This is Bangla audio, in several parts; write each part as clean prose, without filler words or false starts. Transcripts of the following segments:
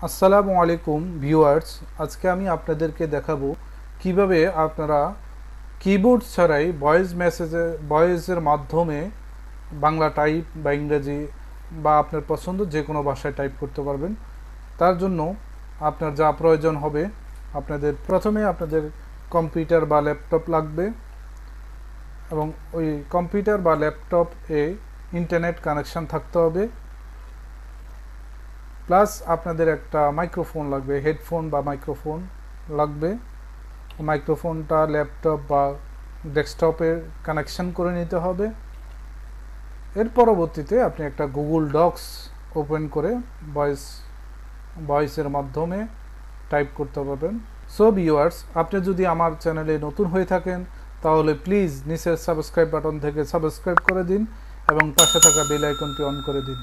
আসসালামু আলাইকুম ভিউয়ার্স, আজকে আমি আপনাদেরকে দেখাবো কিভাবে আপনারা কিবোর্ড ছাড়াই ভয়েসের মাধ্যমে বাংলা টাইপ বা ইংরেজি বা আপনার পছন্দ যে কোনো ভাষায় টাইপ করতে পারবেন। তার জন্য আপনার যা প্রয়োজন হবে, প্রথমে আপনাদের কম্পিউটার বা ল্যাপটপ লাগবে এবং ওই কম্পিউটার বা ল্যাপটপে ইন্টারনেট কানেকশন থাকতে হবে, প্লাস আপনাদের একটা মাইক্রোফোন লাগবে, হেডফোন বা মাইক্রোফোন লাগবে। মাইক্রোফোনটা ল্যাপটপ বা ডেস্কটপের কানেকশন করে নিতে হবে। এর পরবর্তীতে আপনি একটা গুগল ডক্স ওপেন করে ভয়েসের মাধ্যমে টাইপ করতে পারবেন। সো ভিউয়ার্স, আপনি যদি আমার চ্যানেলে নতুন হয়ে থাকেন তাহলে প্লিজ নিচের সাবস্ক্রাইব বাটন থেকে সাবস্ক্রাইব করে দিন এবং পাশে থাকা বেল আইকনটি অন করে দিন,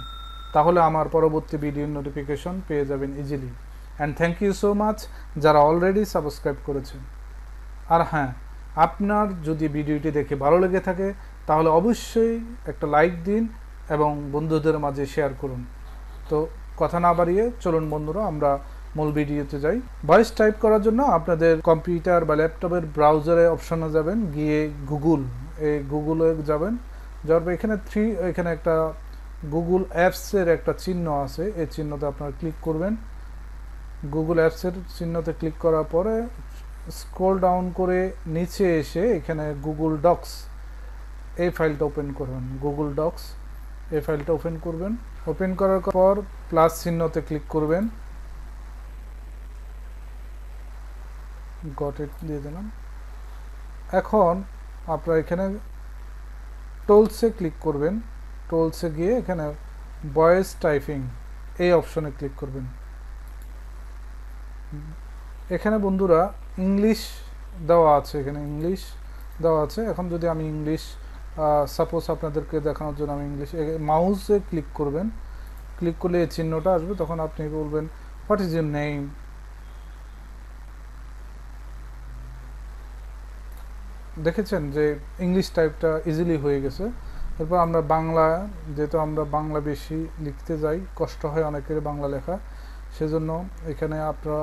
তাহলে আমার পরবর্তী ভিডিওর নোটিফিকেশন পেয়ে যাবেন easily. And thank you so much যারা অলরেডি সাবস্ক্রাইব করেছেন। আর হ্যাঁ, আপনার যদি ভিডিওটি দেখে ভালো লেগে থাকে তাহলে অবশ্যই একটা লাইক দিন এবং বন্ধুদের মাঝে শেয়ার করুন। তো কথা না বাড়িয়ে চলুন বন্ধুরা, আমরা মূল ভিডিওতে যাই। ভয়েস টাইপ করার জন্য আপনাদের কম্পিউটার বা ল্যাপটপের ব্রাউজারে অপশনে যাবেন, গিয়ে গুগলে যাবেন। যাওয়ার পর এখানে একটা গুগল অ্যাপসের একটা চিহ্ন আছে, এই চিহ্নতে আপনারা ক্লিক করবেন। গুগল অ্যাপসের চিহ্নতে ক্লিক করার পরে স্ক্রল ডাউন করে নিচে এসে এখানে গুগল ডক্স এই ফাইলটা ওপেন করবেন। গুগল ডক্স এই ফাইলটা ওপেন করবেন। ওপেন করার পর প্লাস চিহ্নতে ক্লিক করবেন, গট ইট দিয়ে দিলাম। এখন আপনারা এখানে টুলসে ক্লিক করবেন। টুলসে গিয়ে এখানে ভয়েস টাইপিং এই অপশনে ক্লিক করবেন। এখানে বন্ধুরা ইংলিশ দেওয়া আছে, এখন যদি আমি ইংলিশ সাপোজ আপনাদেরকে দেখানোর জন্য আমি ইংলিশ মাউসে ক্লিক করবেন। ক্লিক করলে এই চিহ্নটা আসবে, তখন আপনি বলবেন হোয়াট ইজ ইউর নেম। দেখেছেন যে ইংলিশ টাইপটা ইজিলি হয়ে গেছে। এরপর আমরা বাংলা, যেহেতু আমরা বাংলা বেশি লিখতে যাই, কষ্ট হয় অনেকের বাংলা লেখা, সেজন্য এখানে আপনারা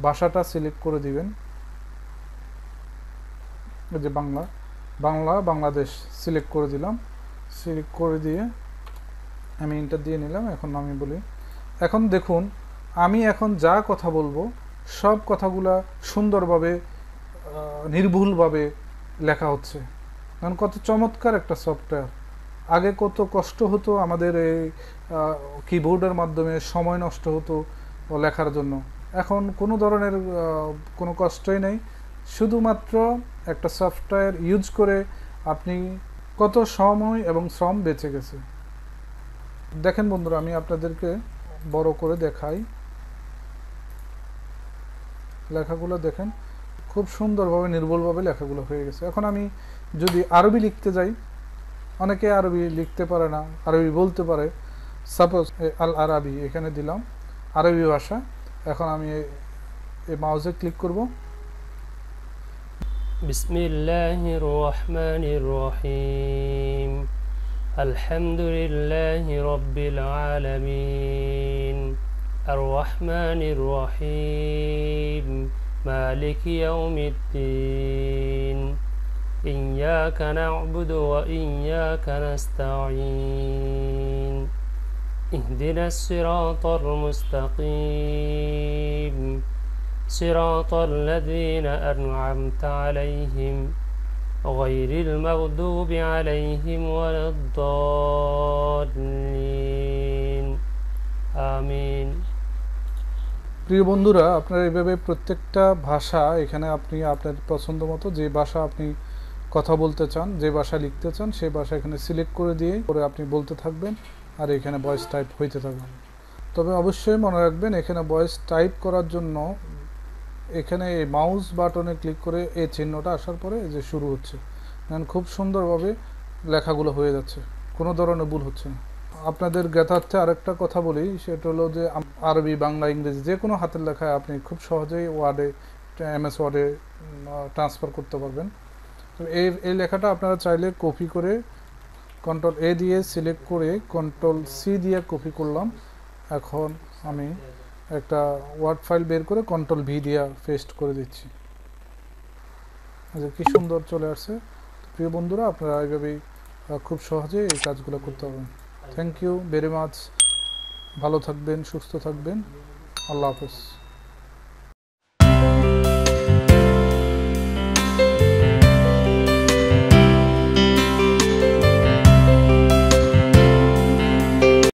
ভাষাটা সিলেক্ট করে দিবেন। এই যে বাংলাদেশ সিলেক্ট করে দিলাম। সিলেক্ট করে দিয়ে আমি এন্টার দিয়ে নিলাম। এখন আমি বলি, এখন দেখুন আমি এখন যা কথা বলবো সব কথাগুলা সুন্দরভাবে নির্ভুলভাবে লেখা হচ্ছে। কারণ কত চমৎকার একটা সফটওয়্যার। আগে কত কষ্ট হতো আমাদের এই কিবোর্ডের মাধ্যমে, সময় নষ্ট হতো লেখার জন্য। এখন কোনো ধরনের কোনো কষ্টই নেই, শুধুমাত্র একটা সফটওয়্যার ইউজ করে আপনি কত সময় এবং শ্রম বেঁচে গেছে। দেখেন বন্ধুরা, আমি আপনাদেরকে বড় করে দেখাই। লেখাগুলো দেখেন, খুব সুন্দরভাবে নির্ভুলভাবে লেখাগুলো হয়ে গেছে। এখন আমি যদি আরবি লিখতে যাই, অনেকে আরবি লিখতে পারে না, আরবি বলতে পারে। সাপোজ আল আরবি এখানে দিলাম, আরবি ভাষা। এখন আমি এই মাউসে ক্লিক করব। বিসমিল্লাহির রহমানির রহিম, আলহামদুলিল্লাহি রাব্বিল আলামিন, আর রহমানির রহিম, মালিকি ইয়াউমিদ্দিন, ইয়্যাকা না'বুদু ওয়া ইয়্যাকা নাস্তাঈন, ইহদিনাস সিরাতাল মুস্তাকিম, صراط الذين أنعمت عليهم غير المغضوب عليهم ولا الضالين آمين। প্রিয় বন্ধুরা, আপনারা এইভাবে প্রত্যেকটা ভাষা এখানে আপনি আপনার পছন্দ মতো যে ভাষা আপনি কথা বলতে চান, যে ভাষা লিখতে চান, সেই ভাষা এখানে সিলেক্ট করে দিয়ে আপনি বলতে থাকবেন আর এখানে ভয়েস টাইপ হইতে থাকবেন। তবে অবশ্যই মনে রাখবেন, এখানে ভয়েস টাইপ করার জন্য এখানে এই মাউস বাটনে ক্লিক করে এই চিহ্নটা আসার পরে যে শুরু হচ্ছে, খুব সুন্দরভাবে লেখাগুলো হয়ে যাচ্ছে, কোনো ধরনের ভুল হচ্ছে না। আপনাদের জ্ঞাতার্থে আরেকটা কথা বলি, সেটা হলো যে আরবি, বাংলা, ইংরেজি যে কোনো হাতের লেখায় আপনি খুব সহজেই MS ওয়ার্ডে ট্রান্সফার করতে পারবেন। তো এই লেখাটা আপনারা চাইলে কপি করে কন্ট্রোল A দিয়ে সিলেক্ট করে কন্ট্রোল C দিয়ে কপি করলাম। এখন আমি একটা ওয়ার্ড ফাইল বের করে কন্ট্রোল ভি দিয়ে পেস্ট করে দিচ্ছি। কি সুন্দর চলে আসছে। প্রিয় বন্ধুরা, আপনারা এইভাবেই খুব সহজে এই কাজগুলো করতে পারবেন। Thank you very much. ভালো থাকবেন, সুস্থ থাকবেন। আল্লাহ হাফেজ।